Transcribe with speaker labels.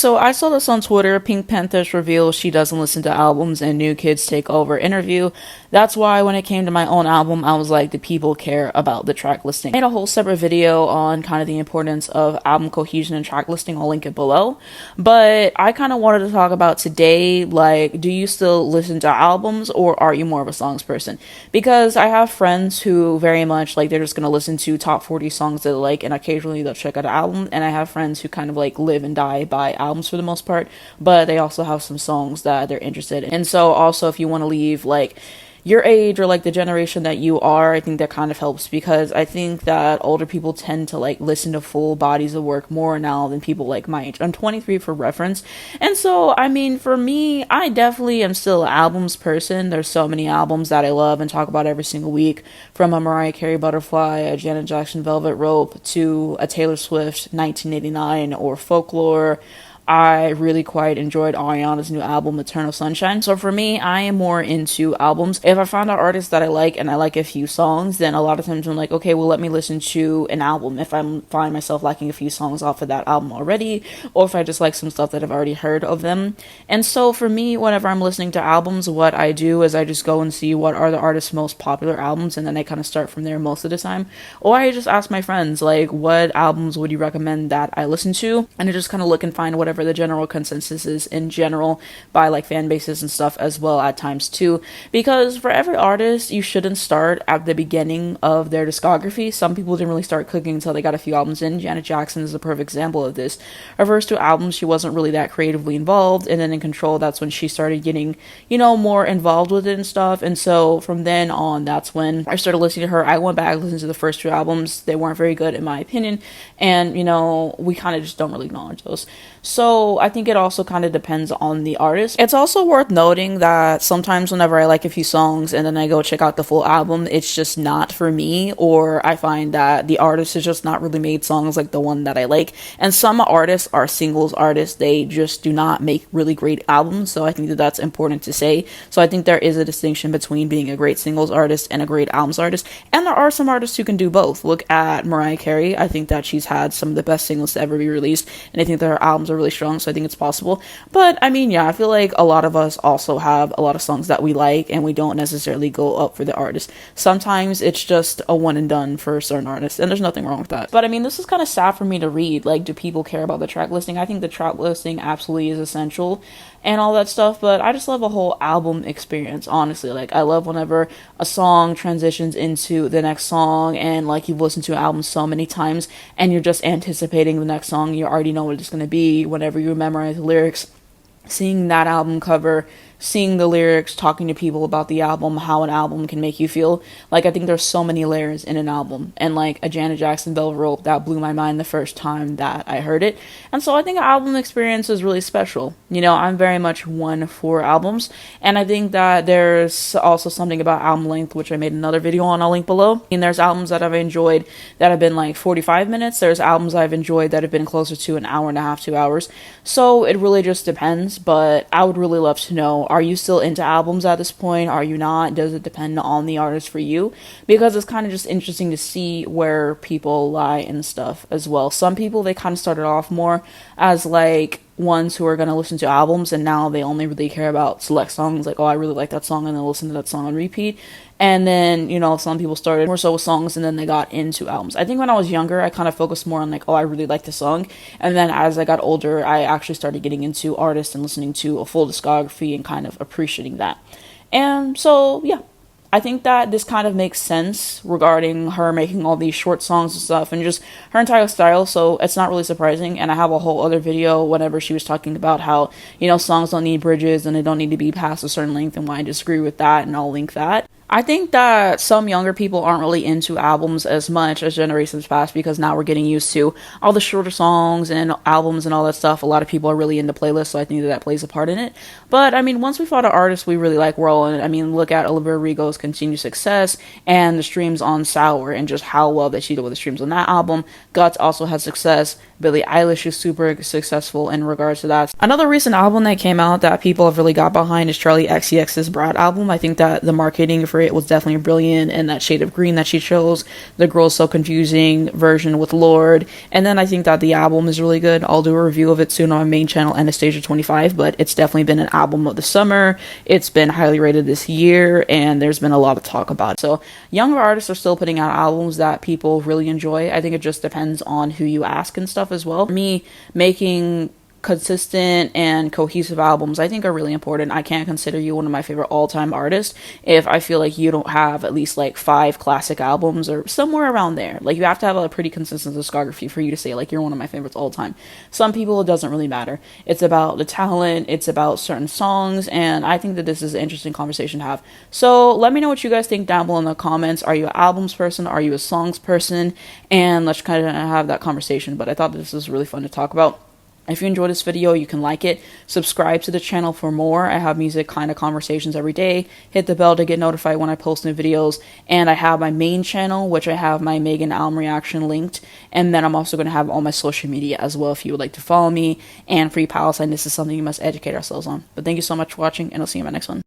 Speaker 1: So I saw this on Twitter. Pinkpantheress reveals she doesn't listen to albums and New Kids Take Over interview. That's why when it came to my own album, I was like, do people care about the track listing? I made a whole separate video on kind of the importance of album cohesion and track listing. I'll link it below. But I kind of wanted to talk about today, like, do you still listen to albums or are you more of a songs person? Because I have friends who very much, like, they're just going to listen to top 40 songs that they like and occasionally they'll check out an album. And I have friends who kind of like live and die by albums for the most part, but they also have some songs that they're interested in. And so also if you want to leave like your age or like the generation that you are, I think that kind of helps, because I think that older people tend to like listen to full bodies of work more now than people like my age. I'm 23 for reference. And so, I mean, for me, I definitely am still an albums person. There's so many albums that I love and talk about every single week, from a Mariah Carey Butterfly, a Janet Jackson Velvet Rope, to a Taylor Swift 1989 or Folklore. I really quite enjoyed Ariana's new album, Eternal Sunshine. So for me, I am more into albums. If I find an artist that I like and I like a few songs, then a lot of times I'm like, okay, well, let me listen to an album. If I find myself liking a few songs off of that album already, or if I just like some stuff that I've already heard of them. And so for me, whenever I'm listening to albums, what I do is I just go and see what are the artist's most popular albums, and then I kind of start from there most of the time. Or I just ask my friends, like, what albums would you recommend that I listen to? And I just kind of look and find whatever the general consensus is in general by like fan bases and stuff as well at times too, because for every artist you shouldn't start at the beginning of their discography. Some people didn't really start cooking until they got a few albums in. Janet Jackson is a perfect example of this. Her first two albums, she wasn't really that creatively involved, and then in Control, that's when she started getting, you know, more involved with it and stuff. And so from then on, that's when I started listening to her. I went back, listened to the first two albums. They weren't very good in my opinion, and you know, we kind of just don't really acknowledge those. So I think it also kind of depends on the artist. It's also worth noting that sometimes whenever I like a few songs and then I go check out the full album, it's just not for me, or I find that the artist has just not really made songs like the one that I like. And some artists are singles artists. They just do not make really great albums. So I think that that's important to say. So I think there is a distinction between being a great singles artist and a great albums artist. And there are some artists who can do both. Look at Mariah Carey. I think that she's had some of the best singles to ever be released, and I think that her albums are really strong, so I think it's possible. But I mean, yeah, I feel like a lot of us also have a lot of songs that we like and we don't necessarily go up for the artist. Sometimes it's just a one and done for certain artists, and there's nothing wrong with that. But I mean, this is kind of sad for me to read. Like, do people care about the track listing? I think the track listing absolutely is essential and all that stuff, but I just love a whole album experience, honestly. Like, I love whenever a song transitions into the next song, and like you've listened to an album so many times and you're just anticipating the next song. You already know what it's going to be whenever you memorize the lyrics, seeing that album cover, seeing the lyrics, talking to people about the album, how an album can make you feel. Like, I think there's so many layers in an album, and like a Janet Jackson Velvet Rope, that blew my mind the first time that I heard it. And so I think an album experience is really special. You know, I'm very much one for albums, and I think that there's also something about album length, which I made another video on, I'll link below. And there's albums that I've enjoyed that have been like 45 minutes. There's albums I've enjoyed that have been closer to an hour and a half, 2 hours. So it really just depends, but I would really love to know, are you still into albums at this point? Are you not? Does it depend on the artist for you? Because it's kind of just interesting to see where people lie and stuff as well. Some people, they kind of started off more as like ones who are going to listen to albums, and now they only really care about select songs, like, oh, I really like that song, and they'll listen to that song on repeat. And then, you know, some people started more so with songs and then they got into albums. I think when I was younger, I kind of focused more on like, oh, I really like the song. And then as I got older, I actually started getting into artists and listening to a full discography and kind of appreciating that. And so, yeah, I think that this kind of makes sense regarding her making all these short songs and stuff and just her entire style, so it's not really surprising. And I have a whole other video whenever she was talking about how, you know, songs don't need bridges and they don't need to be past a certain length, and why I disagree with that, and I'll link that. I think that some younger people aren't really into albums as much as generations past, because now we're getting used to all the shorter songs and albums and all that stuff. A lot of people are really into playlists, so I think that plays a part in it. But I mean, once we found an artist we really like rolling, I mean, look at Oliviarodrigo's continued success and the streams on Sour, and just how well that she did with the streams on that album. Guts also had success. Billie Eilish is super successful in regards to that. Another recent album that came out that people have really got behind is charlixcx's Brat album. I think that the marketing for it was definitely brilliant, and that shade of green that she chose, the Girls So Confusing version with Lord, and then I think that the album is really good. I'll do a review of it soon on my main channel, Anastasia25, but it's definitely been an album of the summer. It's been highly rated this year, and there's been a lot of talk about it. So younger artists are still putting out albums that people really enjoy. I think it just depends on who you ask and stuff as well. For me, making consistent and cohesive albums I think are really important. I can't consider you one of my favorite all-time artists if I feel like you don't have at least like 5 classic albums or somewhere around there. Like, you have to have a pretty consistent discography for you to say like you're one of my favorites all time. Some people, it doesn't really matter. It's about the talent, it's about certain songs, and I think that this is an interesting conversation to have. So let me know what you guys think down below in the comments. Are you an albums person? Are you a songs person? And let's kind of have that conversation. But I thought this was really fun to talk about. If you enjoyed this video, you can like it, subscribe to the channel for more. I have music kind of conversations every day. Hit the bell to get notified when I post new videos. And I have my main channel, which I have my Megan album reaction linked. And then I'm also going to have all my social media as well if you would like to follow me. And Free Palestine, this is something you must educate ourselves on. But thank you so much for watching, and I'll see you in my next one.